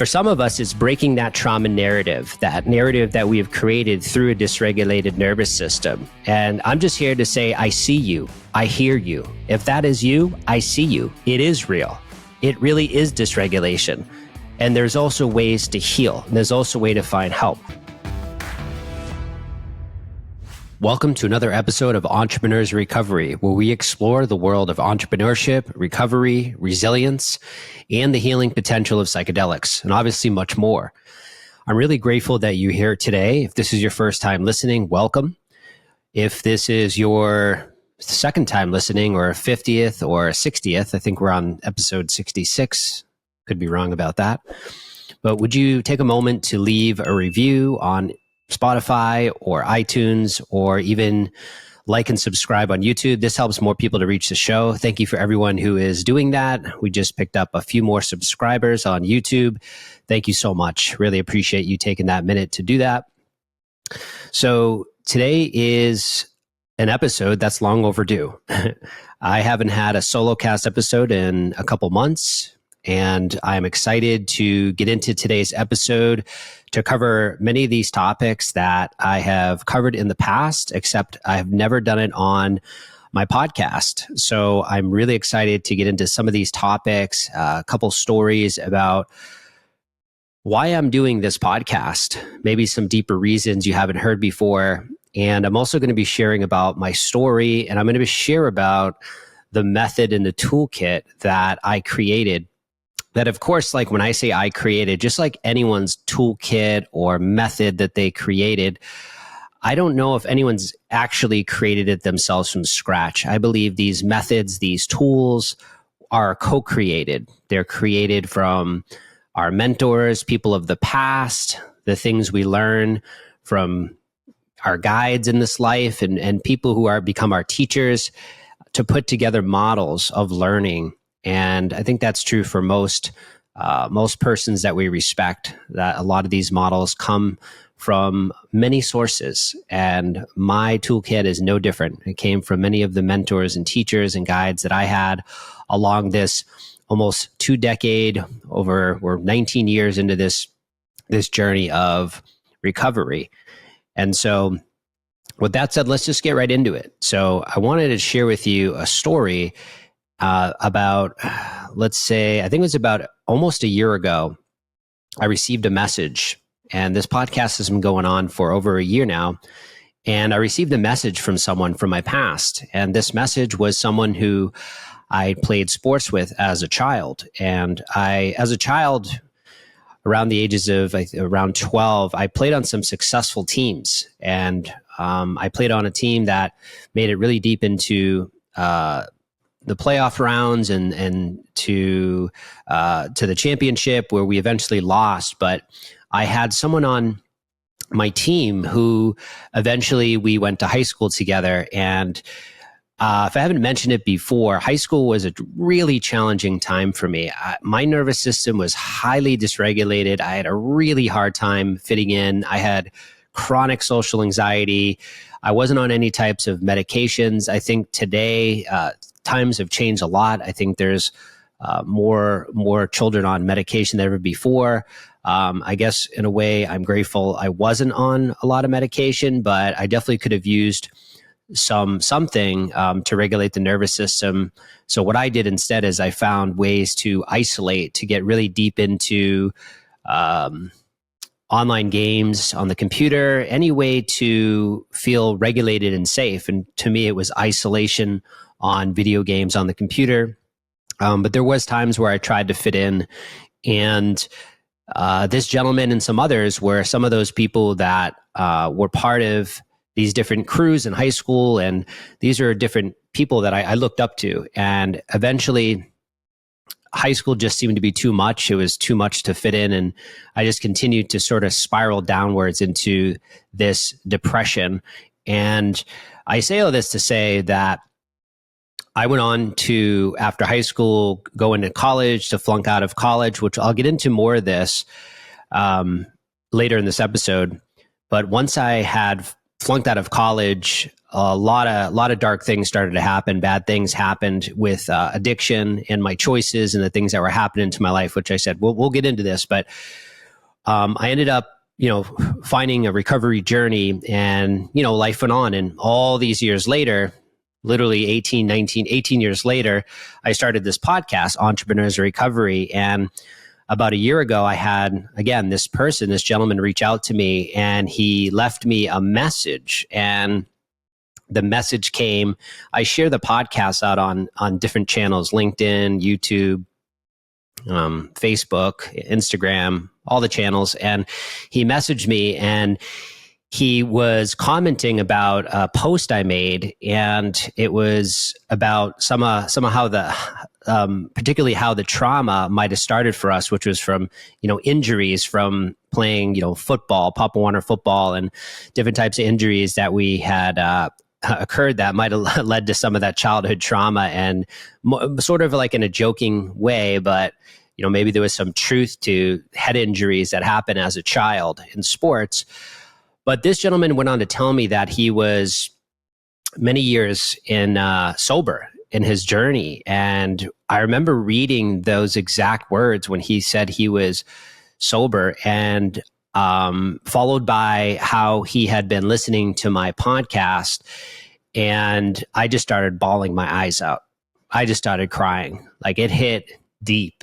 For some of us, it's breaking that trauma narrative that we have created through a dysregulated nervous system. And I'm just here to say, I see you. I hear you. If that is you, I see you. It is real. It really is dysregulation. And there's also ways to heal. And there's also a way to find help. Welcome to another episode of FEARS Recovery, where we explore the world of entrepreneurship, recovery, resilience, and the healing potential of psychedelics, and obviously much more. I'm really grateful that you're here today. If this is your first time listening, welcome. If this is your second time listening, or 50th or 60th, I think we're on episode 66. Could be wrong about that. But would you take a moment to leave a review on Spotify or iTunes, or even like and subscribe on YouTube? This helps more people to reach the show. Thank you for everyone who is doing that. We just picked up a few more subscribers on YouTube. Thank you so much. Really appreciate you taking that minute to do that. So today is an episode that's long overdue. I haven't had a solo cast episode in a couple months, and I'm excited to get into today's episode to cover many of these topics that I have covered in the past, except I have never done it on my podcast. So I'm really excited to get into some of these topics, a couple stories about why I'm doing this podcast, maybe some deeper reasons you haven't heard before. And I'm also going to be sharing about my story, and I'm going to share about the method and the toolkit that I created. That, of course, like when I say I created, just like anyone's toolkit or method that they created, I don't know if anyone's actually created it themselves from scratch. I believe these methods, these tools are co-created. They're created from our mentors, people of the past, the things we learn from our guides in this life, and people who are become our teachers, to put together models of learning. And I think that's true for most persons that we respect, that a lot of these models come from many sources. And my toolkit is no different. It came from many of the mentors and teachers and guides that I had along this almost 2 decade, we're 19 years into this journey of recovery. And so with that said, let's just get right into it. So I wanted to share with you a story about, let's say, I think it was about almost a year ago, I received a message, and this podcast has been going on for over a year now. And I received a message from someone from my past. And this message was someone who I played sports with as a child. And as a child, around the ages of around 12, I played on some successful teams. And I played on a team that made it really deep into the playoff rounds and to the championship, where we eventually lost. But I had someone on my team who eventually we went to high school together. And if I haven't mentioned it before, high school was a really challenging time for me. My nervous system was highly dysregulated. I had a really hard time fitting in. I had chronic social anxiety. I wasn't on any types of medications. I think today, times have changed a lot. I think there's more children on medication than ever before. I guess in a way, I'm grateful I wasn't on a lot of medication, but I definitely could have used something to regulate the nervous system. So what I did instead is I found ways to isolate, to get really deep into online games on the computer, any way to feel regulated and safe. And to me, it was isolation on video games on the computer. But there was times where I tried to fit in, and this gentleman and some others were some of those people that were part of these different crews in high school. And these are different people that I looked up to. And eventually, high school just seemed to be too much. It was too much to fit in. And I just continued to sort of spiral downwards into this depression. And I say all this to say that I went on to, after high school, go into college, to flunk out of college, which I'll get into more of this later in this episode. But once I had flunked out of college, a lot of dark things started to happen. Bad things happened with addiction and my choices and the things that were happening to my life, which I said, we'll get into this. But I ended up, finding a recovery journey, and, life went on. And all these years later, literally 18 years later, I started this podcast, Entrepreneurs Recovery. And about a year ago, I had, again, this gentleman reach out to me, and he left me a message. And the message came, I share the podcast out on different channels, LinkedIn, YouTube, Facebook, Instagram, all the channels. And he messaged me, and he was commenting about a post I made, and it was about somehow particularly how the trauma might have started for us, which was from, injuries from playing, football, Pop Warner football, and different types of injuries that we had occurred that might have led to some of that childhood trauma, and sort of like in a joking way, but maybe there was some truth to head injuries that happen as a child in sports. But this gentleman went on to tell me that he was many years sober in his journey. And I remember reading those exact words when he said he was sober, and followed by how he had been listening to my podcast. And I just started bawling my eyes out. I just started crying. Like, it hit deep.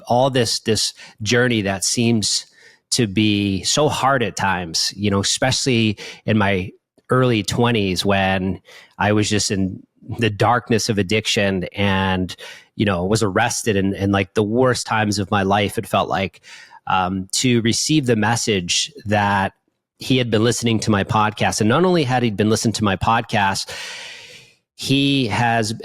All this journey that seems to be so hard at times, especially in my early 20s, when I was just in the darkness of addiction, and, was arrested in like the worst times of my life. It felt like, to receive the message that he had been listening to my podcast. And not only had he been listening to my podcast, he had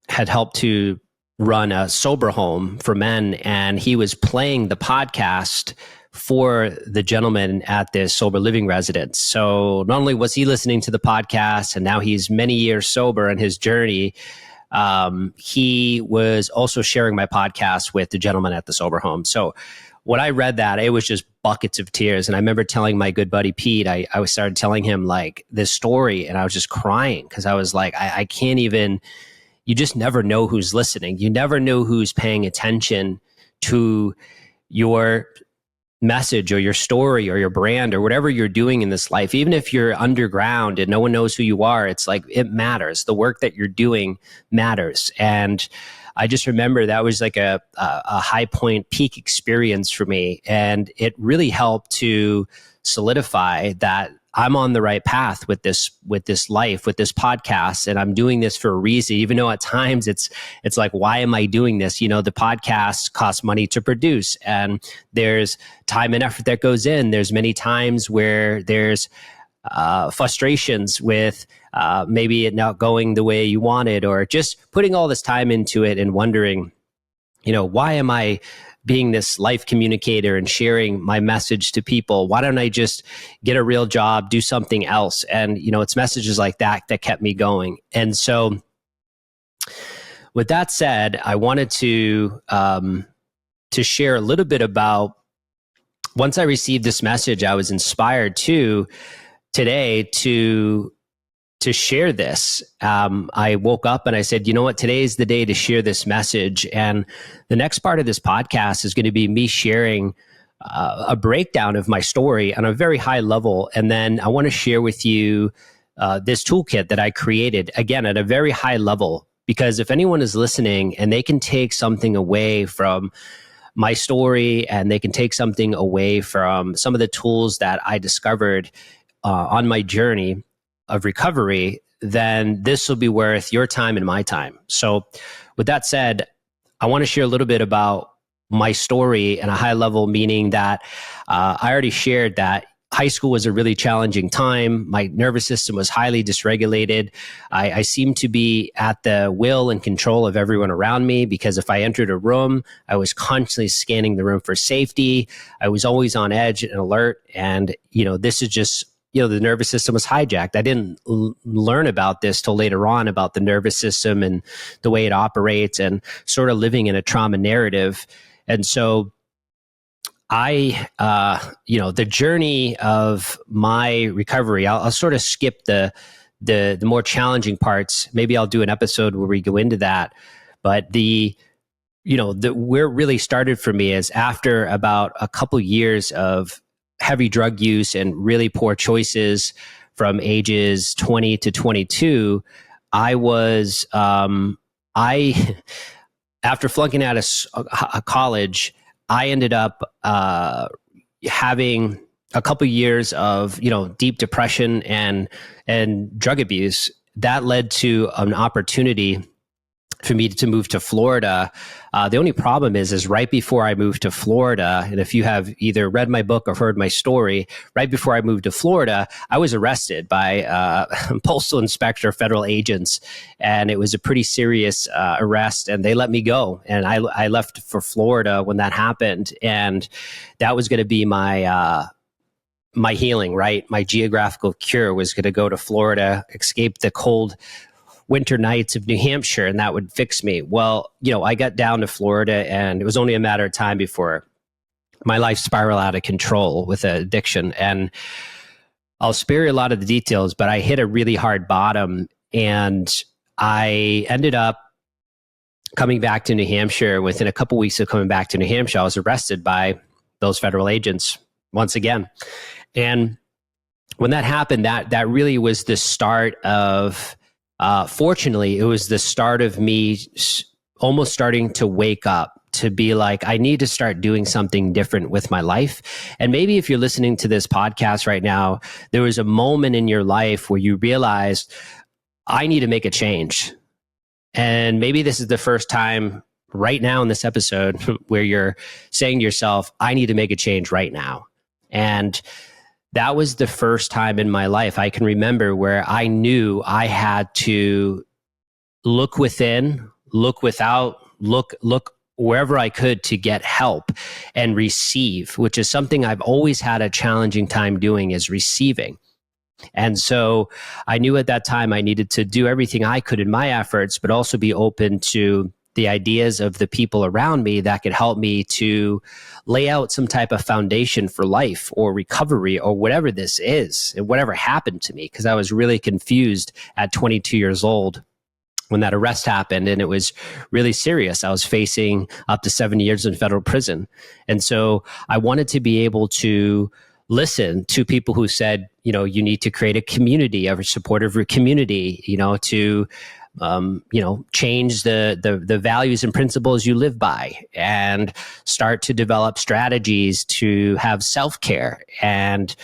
helped to run a sober home for men, and he was playing the podcast for the gentleman at this sober living residence. So not only was he listening to the podcast, and now he's many years sober in his journey, he was also sharing my podcast with the gentleman at the sober home. So when I read that, it was just buckets of tears. And I remember telling my good buddy Pete, I started telling him like this story, and I was just crying, because I was like, I can't even, you just never know who's listening. You never know who's paying attention to your message or your story or your brand or whatever you're doing in this life. Even if you're underground and no one knows who you are, it's like, it matters. The work that you're doing matters. And I just remember that was like a high point, peak experience for me. And it really helped to solidify that I'm on the right path with this life, with this podcast, and I'm doing this for a reason. Even though at times it's like, why am I doing this? The podcast costs money to produce, and there's time and effort that goes in. There's many times where there's frustrations with maybe it not going the way you wanted, or just putting all this time into it and wondering, why am I being this life communicator and sharing my message to people? Why don't I just get a real job, do something else? And, it's messages like that kept me going. And so with that said, I wanted to share a little bit about, once I received this message, I was inspired today to share this. I woke up and I said, you know what, today is the day to share this message. And the next part of this podcast is going to be me sharing a breakdown of my story on a very high level. And then I want to share with you this toolkit that I created, again, at a very high level, because if anyone is listening and they can take something away from my story, and they can take something away from some of the tools that I discovered on my journey of recovery, then this will be worth your time and my time. So with that said, I want to share a little bit about my story at a high level, meaning that I already shared that high school was a really challenging time. My nervous system was highly dysregulated. I seemed to be at the will and control of everyone around me, because if I entered a room, I was constantly scanning the room for safety. I was always on edge and alert. And, this is just, the nervous system was hijacked. I didn't learn about this till later on, about the nervous system and the way it operates, and sort of living in a trauma narrative. And so the journey of my recovery, I'll sort of skip the more challenging parts. Maybe I'll do an episode where we go into that. But where it really started for me is after about a couple years of heavy drug use and really poor choices from ages 20 to 22, I was, after flunking out of college, I ended up having a couple years of deep depression and drug abuse. That led to an opportunity for me to move to Florida. The only problem is right before I moved to Florida, and if you have either read my book or heard my story, right before I moved to Florida, I was arrested by postal inspector, federal agents, and it was a pretty serious arrest, and they let me go. And I left for Florida when that happened, and that was going to be my healing, right? My geographical cure was going to go to Florida, escape the cold winter nights of New Hampshire, and that would fix me. Well, I got down to Florida, and it was only a matter of time before my life spiraled out of control with addiction. And I'll spare you a lot of the details, but I hit a really hard bottom, and I ended up coming back to New Hampshire. Within a couple weeks of coming back to New Hampshire, I was arrested by those federal agents once again. And when that happened, that really was the start of fortunately, it was the start of me almost starting to wake up, to be like, I need to start doing something different with my life. And maybe if you're listening to this podcast right now, there was a moment in your life where you realized, I need to make a change. And maybe this is the first time right now in this episode where you're saying to yourself, I need to make a change right now. And that was the first time in my life I can remember where I knew I had to look within, look without, look wherever I could to get help and receive, which is something I've always had a challenging time doing, is receiving. And so I knew at that time I needed to do everything I could in my efforts, but also be open to the ideas of the people around me that could help me to lay out some type of foundation for life or recovery or whatever this is and whatever happened to me. Because I was really confused at 22 years old when that arrest happened, and it was really serious. I was facing up to 7 years in federal prison. And so I wanted to be able to listen to people who said, you need to create a community, a supportive community, to change the values and principles you live by, and start to develop strategies to have self-care. And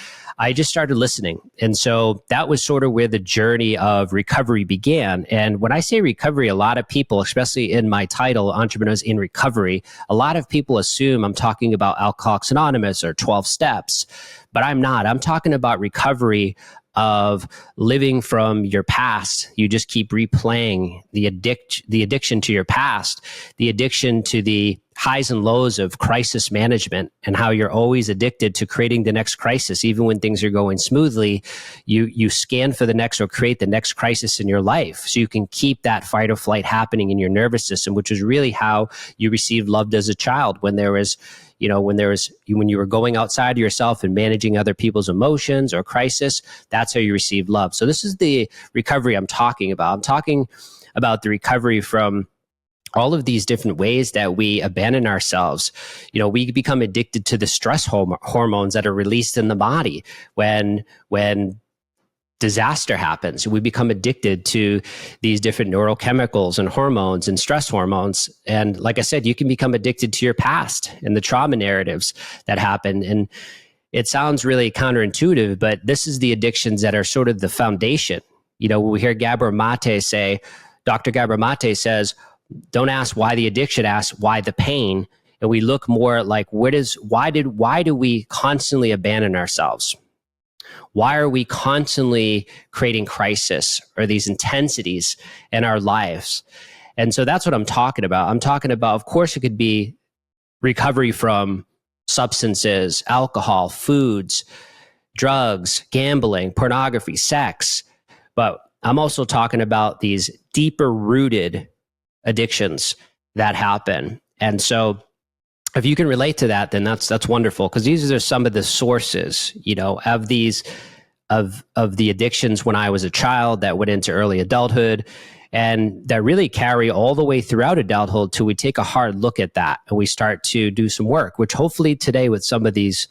I just started listening. And so that was sort of where the journey of recovery began. And when I say recovery, a lot of people, especially in my title, Entrepreneurs in Recovery, a lot of people assume I'm talking about Alcoholics Anonymous or 12 Steps, but I'm not. I'm talking about recovery of living from your past. You just keep replaying the addiction to your past, the addiction to the highs and lows of crisis management, and how you're always addicted to creating the next crisis. Even when things are going smoothly, you scan for the next or create the next crisis in your life, so you can keep that fight or flight happening in your nervous system, which is really how you received love as a child. When you were going outside of yourself and managing other people's emotions or crisis, that's how you received love. So this is the recovery I'm talking about. I'm talking about the recovery from all of these different ways that we abandon ourselves. We become addicted to the stress hormones that are released in the body when disaster happens. We become addicted to these different neurochemicals and hormones and stress hormones. And like I said, you can become addicted to your past and the trauma narratives that happen. And it sounds really counterintuitive, but this is the addictions that are sort of the foundation. When we hear Dr. Gabor Mate says, don't ask why the addiction, ask why the pain. And we look more like, why do we constantly abandon ourselves? Why are we constantly creating crisis or these intensities in our lives? And so that's what I'm talking about. I'm talking about, of course, it could be recovery from substances, alcohol, foods, drugs, gambling, pornography, sex. But I'm also talking about these deeper rooted addictions that happen. And so if you can relate to that, then that's wonderful, because these are some of the sources, of these of the addictions when I was a child that went into early adulthood, and that really carry all the way throughout adulthood till we take a hard look at that and we start to do some work, which hopefully today with some of these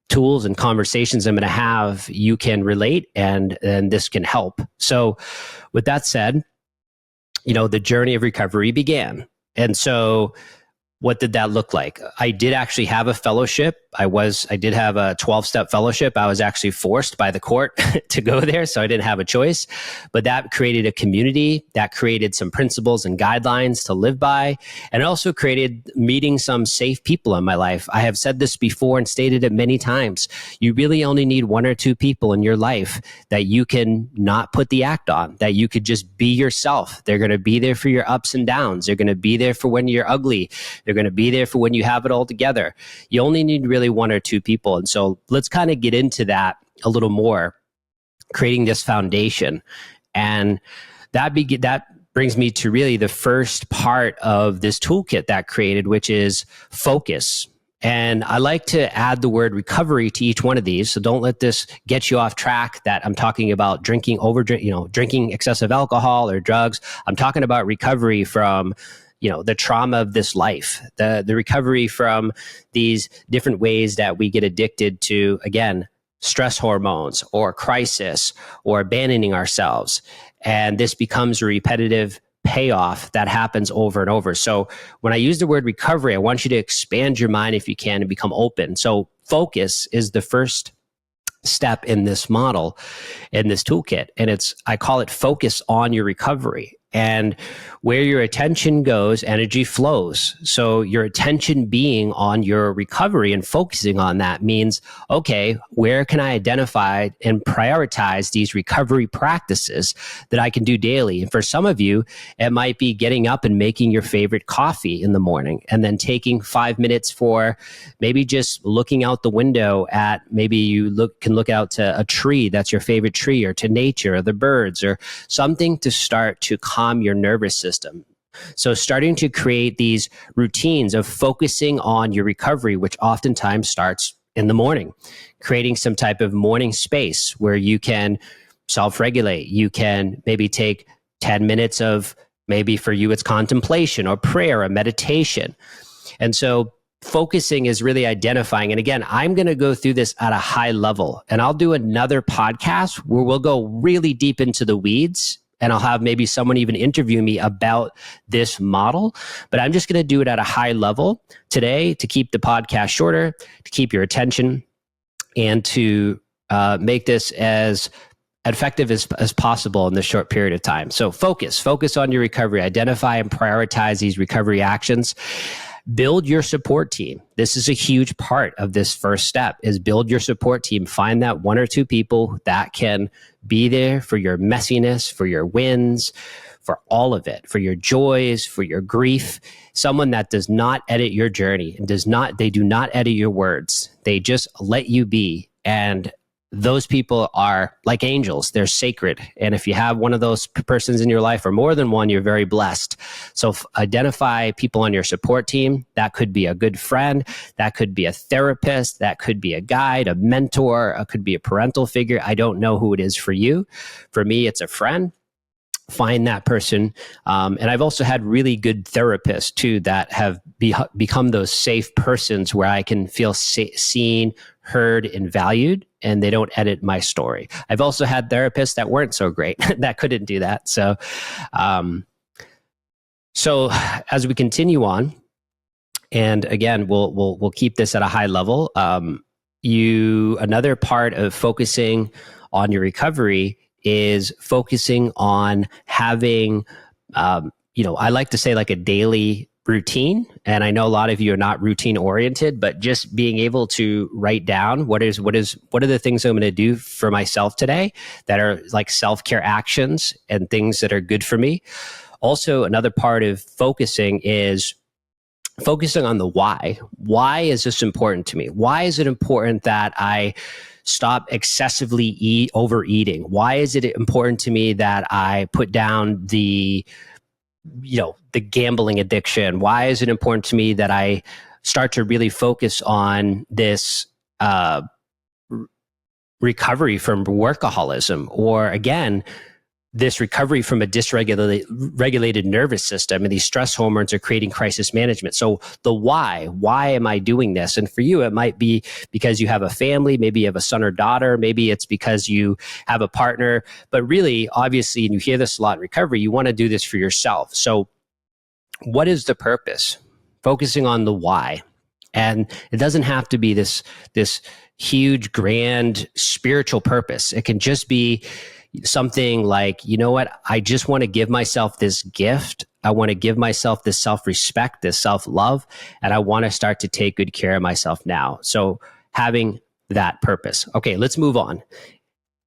tools and conversations I'm going to have, you can relate and this can help. So with that said, the journey of recovery began. And so what did that look like? I did actually have a fellowship. I did have a 12-step fellowship. I was actually forced by the court to go there, so I didn't have a choice. But that created a community, that created some principles and guidelines to live by, and it also created meeting some safe people in my life. I have said this before and stated it many times. You really only need one or two people in your life that you can not put the act on, that you could just be yourself. They're going to be there for your ups and downs. They're going to be there for when you're ugly. They're going to be there for when you have it all together. You only need really one or two people. And so let's kind of get into that a little more, creating this foundation. And that brings me to really the first part of this toolkit that created, which is focus. And I like to add the word recovery to each one of these. So don't let this get you off track that I'm talking about drinking excessive alcohol or drugs. I'm talking about recovery from the trauma of this life, the recovery from these different ways that we get addicted to, again, stress hormones or crisis or abandoning ourselves. And this becomes a repetitive payoff that happens over and over. So when I use the word recovery, I want you to expand your mind if you can and become open. So focus is the first step in this model, in this toolkit. And I call it focus on your recovery. And where your attention goes, energy flows. So your attention being on your recovery and focusing on that means, okay, where can I identify and prioritize these recovery practices that I can do daily? And for some of you, it might be getting up and making your favorite coffee in the morning, and then taking 5 minutes for maybe just looking out the window at, maybe you can look out to a tree that's your favorite tree, or to nature or the birds, or something to start to calm your nervous system. So starting to create these routines of focusing on your recovery, which oftentimes starts in the morning, creating some type of morning space where you can self-regulate. You can maybe take 10 minutes of, maybe for you, it's contemplation or prayer or meditation. And so focusing is really identifying. And again, I'm going to go through this at a high level, and I'll do another podcast where we'll go really deep into the weeds, and I'll have maybe someone even interview me about this model. But I'm just going to do it at a high level today to keep the podcast shorter, to keep your attention, and to make this as effective as possible in this short period of time. So focus on your recovery, identify and prioritize these recovery actions. Build your support team. This is a huge part of this first step, is build your support team. Find that one or two people that can be there for your messiness, for your wins, for all of it, for your joys, for your grief. Someone that does not edit your journey and they do not edit your words. They just let you be. And those people are like angels. They're sacred. And if you have one of those persons in your life, or more than one, you're very blessed. So identify people on your support team. That could be a good friend. That could be a therapist. That could be a guide, a mentor. It could be a parental figure. I don't know who it is for you. For me, it's a friend. Find that person. And I've also had really good therapists too that have become those safe persons where I can feel seen, heard, and valued, and they don't edit my story. I've also had therapists that weren't so great, that couldn't do that. So as we continue on, and again, we'll keep this at a high level. Another part of focusing on your recovery is focusing on having, I like to say like a daily routine. And I know a lot of you are not routine oriented, but just being able to write down what are the things I'm going to do for myself today that are like self-care actions and things that are good for me. Also, another part of focusing is focusing on the why. Why is this important to me? Why is it important that I stop excessively overeating? Why is it important to me that I put down the gambling addiction? Why is it important to me that I start to really focus on this recovery from workaholism, or again, this recovery from a dysregulated nervous system, and these stress hormones are creating crisis management. So the why am I doing this? And for you, it might be because you have a family, maybe you have a son or daughter, maybe it's because you have a partner, but really, obviously, and you hear this a lot in recovery, you want to do this for yourself. So what is the purpose? Focusing on the why. And it doesn't have to be this huge, grand spiritual purpose. It can just be something like, you know what, I just want to give myself this gift. I want to give myself this self-respect, this self-love, and I want to start to take good care of myself now. So having that purpose. Okay, let's move on.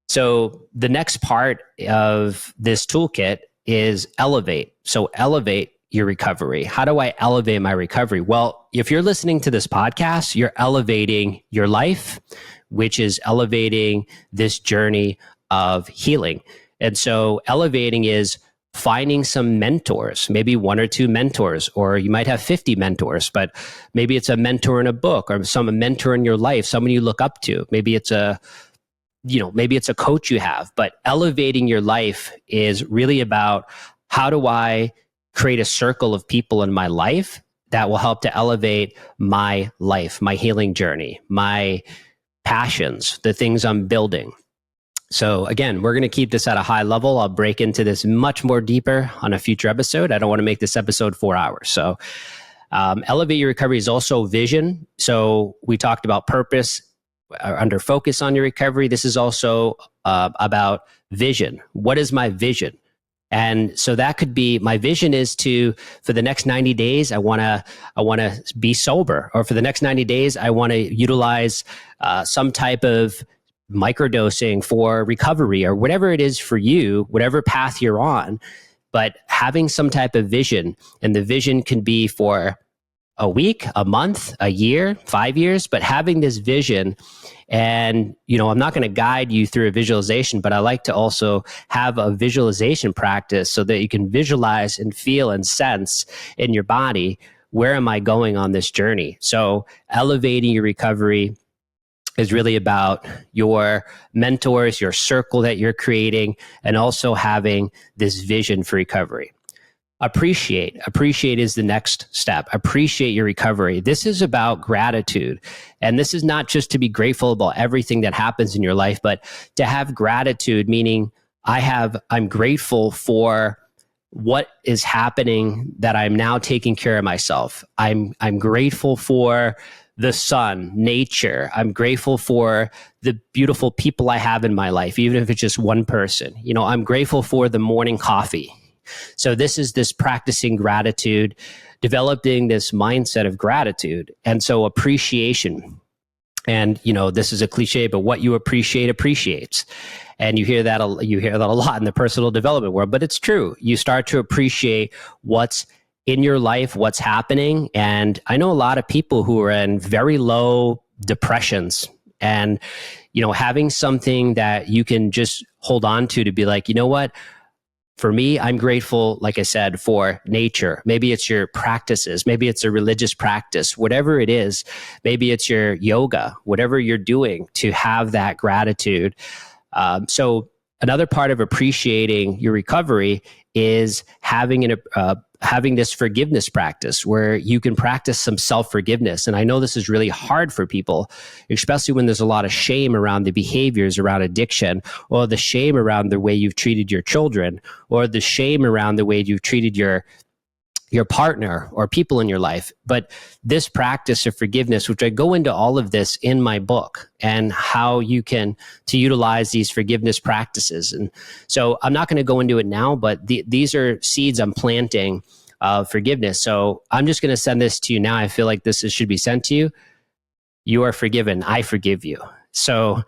So the next part of this toolkit is elevate. So elevate your recovery. How do I elevate my recovery? Well, if you're listening to this podcast, you're elevating your life, which is elevating this journey of healing. And so elevating is finding some mentors, maybe 1 or 2 mentors, or you might have 50 mentors, but maybe it's a mentor in a book, or a mentor in your life, someone you look up to. Maybe it's a coach you have. But elevating your life is really about, how do I create a circle of people in my life that will help to elevate my life, my healing journey, my passions, the things I'm building. So again, we're going to keep this at a high level. I'll break into this much more deeper on a future episode. I don't want to make this episode 4 hours. So elevate your recovery is also vision. So we talked about purpose under focus on your recovery. This is also about vision. What is my vision? And so that could be, my vision is for the next 90 days, I want to be sober, or for the next 90 days, I want to utilize some type of microdosing for recovery, or whatever it is for you, whatever path you're on. But having some type of vision, and the vision can be for a week, a month, a year, 5 years, but having this vision. And, I'm not going to guide you through a visualization, but I like to also have a visualization practice so that you can visualize and feel and sense in your body, where am I going on this journey? So elevating your recovery is really about your mentors, your circle that you're creating, and also having this vision for recovery. Appreciate is the next step. Appreciate your recovery. This is about gratitude. And this is not just to be grateful about everything that happens in your life, but to have gratitude, meaning I'm grateful for what is happening, that I'm now taking care of myself. I'm grateful for the sun, nature. I'm grateful for the beautiful people I have in my life, even if it's just one person. I'm grateful for the morning coffee. So this is this practicing gratitude, developing this mindset of gratitude. And so appreciation. And, this is a cliche, but what you appreciate appreciates. And you hear that a lot in the personal development world, but it's true. You start to appreciate what's in your life, what's happening. And I know a lot of people who are in very low depressions, and, having something that you can just hold on to be like, you know what? For me, I'm grateful, like I said, for nature. Maybe it's your practices. Maybe it's a religious practice, whatever it is. Maybe it's your yoga, whatever you're doing, to have that gratitude. So another part of appreciating your recovery is having this forgiveness practice, where you can practice some self-forgiveness. And I know this is really hard for people, especially when there's a lot of shame around the behaviors around addiction, or the shame around the way you've treated your children, or the shame around the way you've treated your partner or people in your life. But this practice of forgiveness, which I go into all of this in my book, and how you can to utilize these forgiveness practices. And so I'm not going to go into it now, but these are seeds I'm planting of forgiveness. So I'm just going to send this to you now. I feel like this should be sent to you. You are forgiven. I forgive you. So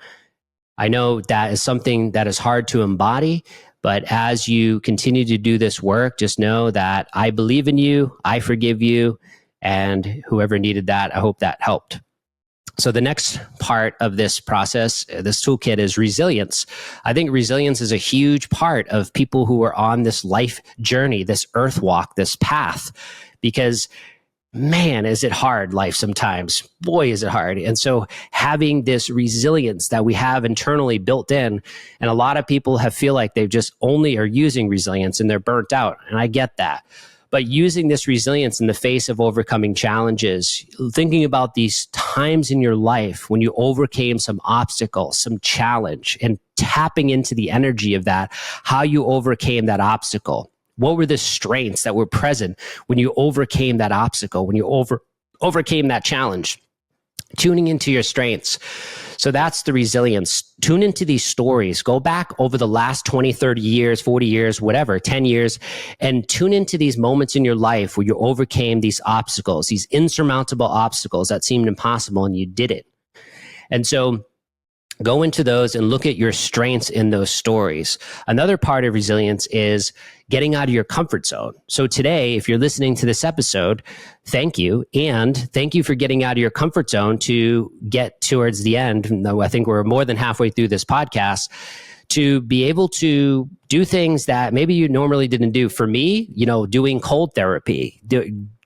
I know that is something that is hard to embody, but as you continue to do this work, just know that I believe in you, I forgive you, and whoever needed that, I hope that helped. So the next part of this process, this toolkit, is resilience. I think resilience is a huge part of people who are on this life journey, this earth walk, this path, because man, is it hard, life sometimes. Boy, is it hard. And so having this resilience that we have internally built in, and a lot of people feel like they just only are using resilience and they're burnt out. And I get that. But using this resilience in the face of overcoming challenges, thinking about these times in your life when you overcame some obstacle, some challenge, and tapping into the energy of that, how you overcame that obstacle. What were the strengths that were present when you overcame that obstacle, when you overcame that challenge? Tuning into your strengths. So that's the resilience. Tune into these stories. Go back over the last 20, 30 years, 40 years, whatever, 10 years, and tune into these moments in your life where you overcame these obstacles, these insurmountable obstacles that seemed impossible, and you did it. And so go into those and look at your strengths in those stories. Another part of resilience is getting out of your comfort zone. So today, if you're listening to this episode, thank you. And thank you for getting out of your comfort zone to get towards the end. Though I think we're more than halfway through this podcast, to be able to do things that maybe you normally didn't do. For me, doing cold therapy,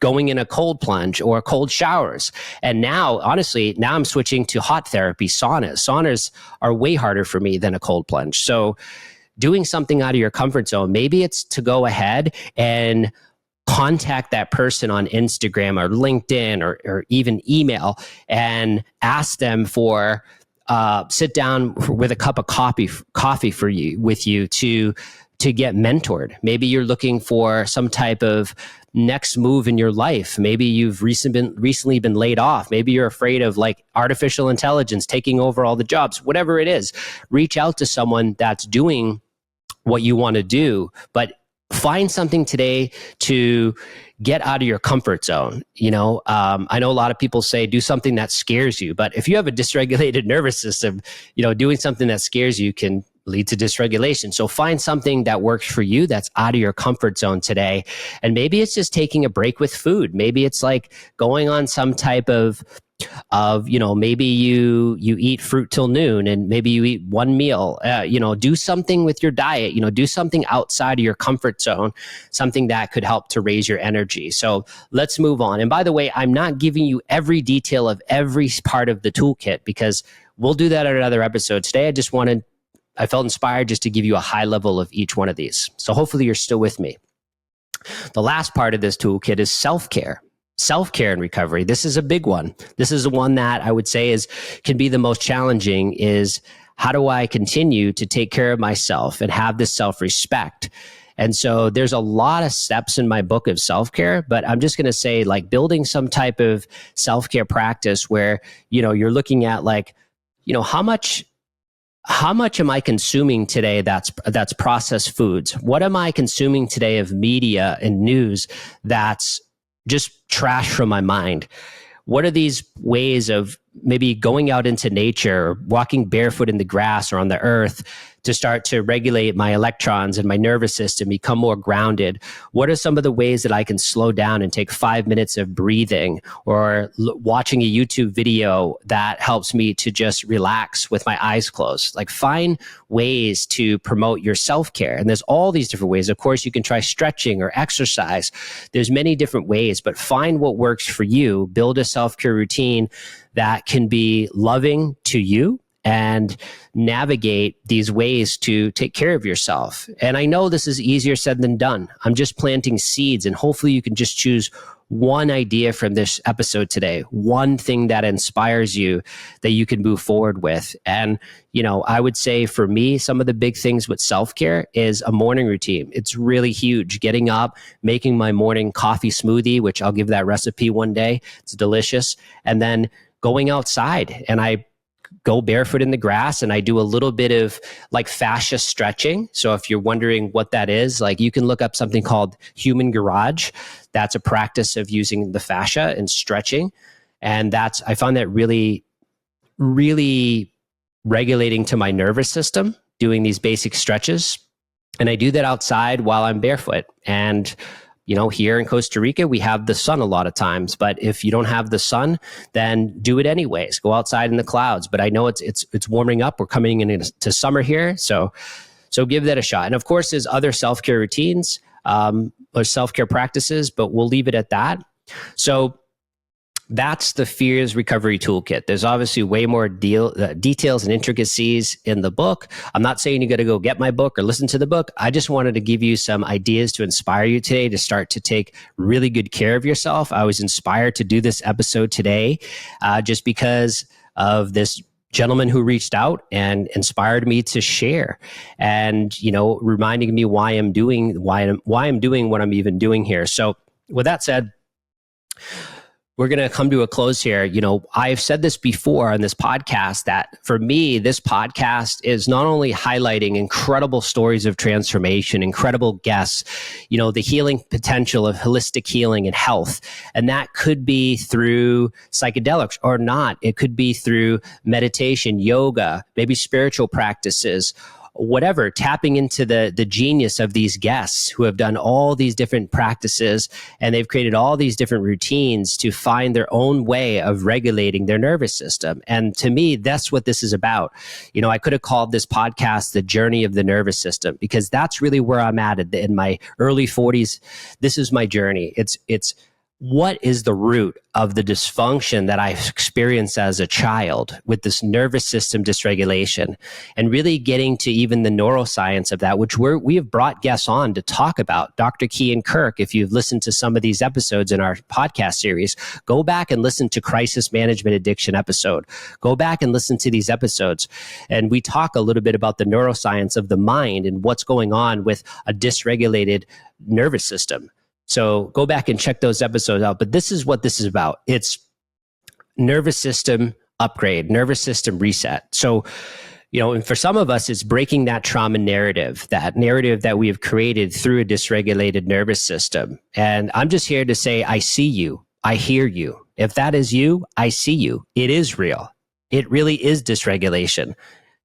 going in a cold plunge or cold showers. And now, honestly, I'm switching to hot therapy, saunas. Saunas are way harder for me than a cold plunge. So doing something out of your comfort zone, maybe it's to go ahead and contact that person on Instagram or LinkedIn or even email and ask them for sit down with a cup of coffee with you to get mentored. Maybe you're looking for some type of next move in your life. Maybe you've recently been laid off. Maybe you're afraid of like artificial intelligence taking over all the jobs. Whatever it is, reach out to someone that's doing what you want to do, but find something today to get out of your comfort zone. I know a lot of people say do something that scares you, but if you have a dysregulated nervous system, doing something that scares you can lead to dysregulation. So find something that works for you that's out of your comfort zone today. And maybe it's just taking a break with food. Maybe it's like going on some type of maybe you eat fruit till noon and maybe you eat one meal, do something with your diet, do something outside of your comfort zone, something that could help to raise your energy. So let's move on. And by the way, I'm not giving you every detail of every part of the toolkit because we'll do that at another episode. Today, I felt inspired just to give you a high level of each one of these. So hopefully you're still with me. The last part of this toolkit is self-care. Self-care and recovery. This is a big one. This is the one that I would say can be the most challenging is how do I continue to take care of myself and have this self-respect? And so there's a lot of steps in my book of self-care, but I'm just going to say like building some type of self-care practice where, you're looking at like, how much am I consuming today that's processed foods? What am I consuming today of media and news that's just trash from my mind? What are these ways of maybe going out into nature, or walking barefoot in the grass or on the earth to start to regulate my electrons and my nervous system, become more grounded? What are some of the ways that I can slow down and take 5 minutes of breathing, or watching a YouTube video that helps me to just relax with my eyes closed? Like find ways to promote your self-care. And there's all these different ways. Of course, you can try stretching or exercise. There's many different ways, but find what works for you. Build a self-care routine that can be loving to you and navigate these ways to take care of yourself. And I know this is easier said than done. I'm just planting seeds, and hopefully you can just choose one idea from this episode today, one thing that inspires you that you can move forward with. And, I would say for me, some of the big things with self-care is a morning routine. It's really huge. Getting up, making my morning coffee smoothie, which I'll give that recipe one day. It's delicious. And then going outside, and I go barefoot in the grass, and I do a little bit of like fascia stretching. So if you're wondering what that is, like you can look up something called human garage. That's a practice of using the fascia and stretching. And I found that really, really regulating to my nervous system, doing these basic stretches. And I do that outside while I'm barefoot. And here in Costa Rica, we have the sun a lot of times, but if you don't have the sun, then do it anyways. Go outside in the clouds. But I know it's warming up. We're coming into summer here. So give that a shot. And of course, there's other self-care routines or self-care practices, but we'll leave it at that. So that's the FEARS Recovery Toolkit. There's obviously way more details and intricacies in the book. I'm not saying you got to go get my book or listen to the book. I just wanted to give you some ideas to inspire you today to start to take really good care of yourself. I was inspired to do this episode today just because of this gentleman who reached out and inspired me to share, and reminding me why I'm doing what I'm even doing here. So with that said, we're going to come to a close here. I've said this before on this podcast that for me, this podcast is not only highlighting incredible stories of transformation, incredible guests, the healing potential of holistic healing and health. And that could be through psychedelics or not. It could be through meditation, yoga, maybe spiritual practices, whatever, tapping into the genius of these guests who have done all these different practices, and they've created all these different routines to find their own way of regulating their nervous system. And to me, that's what this is about. I could have called this podcast The Journey of the Nervous System, because that's really where I'm at in my early 40s. This is my journey. It's what is the root of the dysfunction that I experienced as a child with this nervous system dysregulation, and really getting to even the neuroscience of that, which we have brought guests on to talk about. Dr. Kean Kirk, if you've listened to some of these episodes in our podcast series, go back and listen to Crisis Management Addiction episode. Go back and listen to these episodes. And we talk a little bit about the neuroscience of the mind and what's going on with a dysregulated nervous system. So go back and check those episodes out. But this is what this is about. It's nervous system upgrade, nervous system reset. So, and for some of us, it's breaking that trauma narrative that we have created through a dysregulated nervous system. And I'm just here to say, I see you. I hear you. If that is you, I see you. It is real. It really is dysregulation.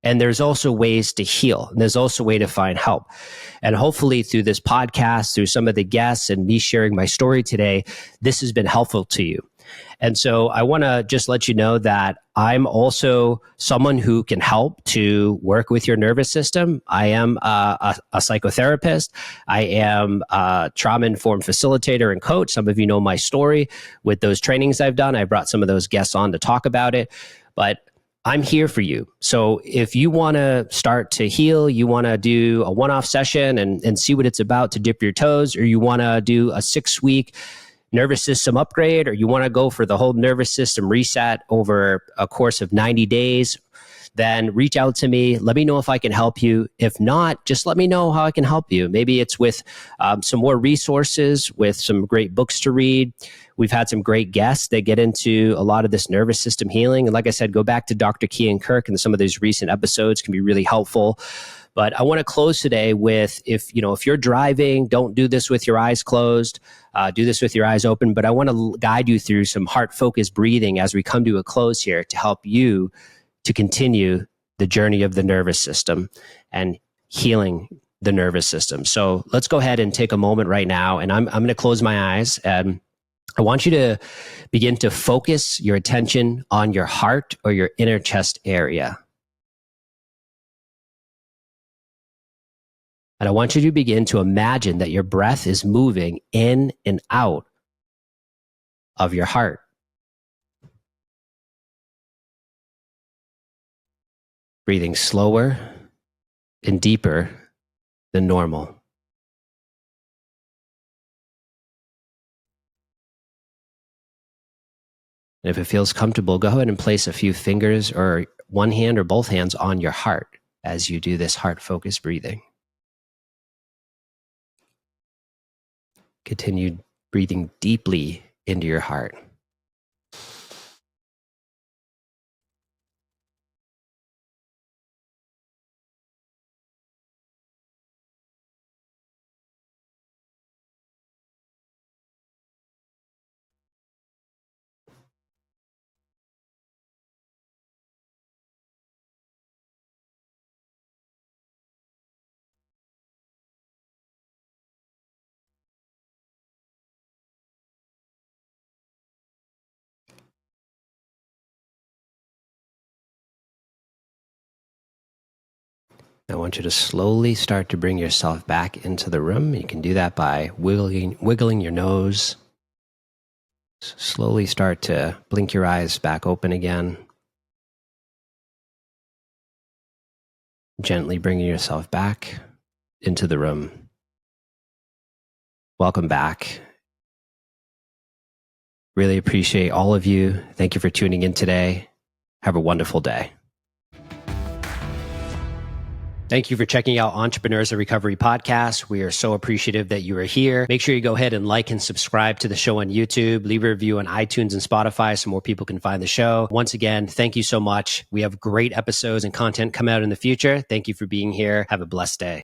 And there's also ways to heal. And there's also a way to find help. And hopefully through this podcast, through some of the guests and me sharing my story today, this has been helpful to you. And so I want to just let you know that I'm also someone who can help to work with your nervous system. I am a psychotherapist. I am a trauma-informed facilitator and coach. Some of you know my story with those trainings I've done. I brought some of those guests on to talk about it. But I'm here for you. So if you want to start to heal, you want to do a one-off session and see what it's about to dip your toes, or you want to do a 6-week nervous system upgrade, or you want to go for the whole nervous system reset over a course of 90 days, then reach out to me. Let me know if I can help you. If not, just let me know how I can help you. Maybe it's with some more resources, with some great books to read. We've had some great guests that get into a lot of this nervous system healing. And like I said, go back to Dr. Kean Kirk, and some of those recent episodes can be really helpful. But I want to close today with, if you're driving, don't do this with your eyes closed. Do this with your eyes open. But I want to guide you through some heart-focused breathing as we come to a close here to help you to continue the journey of the nervous system and healing the nervous system. So let's go ahead and take a moment right now, and I'm going to close my eyes, and I want you to begin to focus your attention on your heart or your inner chest area. And I want you to begin to imagine that your breath is moving in and out of your heart. Breathing slower and deeper than normal. And if it feels comfortable, go ahead and place a few fingers or one hand or both hands on your heart as you do this heart-focused breathing. Continue breathing deeply into your heart. I want you to slowly start to bring yourself back into the room. You can do that by wiggling your nose, Slowly start to blink your eyes back open again. Gently bringing yourself back into the room. Welcome back. Really appreciate all of you. Thank you for tuning in today. Have a wonderful day. Thank you for checking out Entrepreneurs of Recovery podcast. We are so appreciative that you are here. Make sure you go ahead and like and subscribe to the show on YouTube. Leave a review on iTunes and Spotify so more people can find the show. Once again, thank you so much. We have great episodes and content come out in the future. Thank you for being here. Have a blessed day.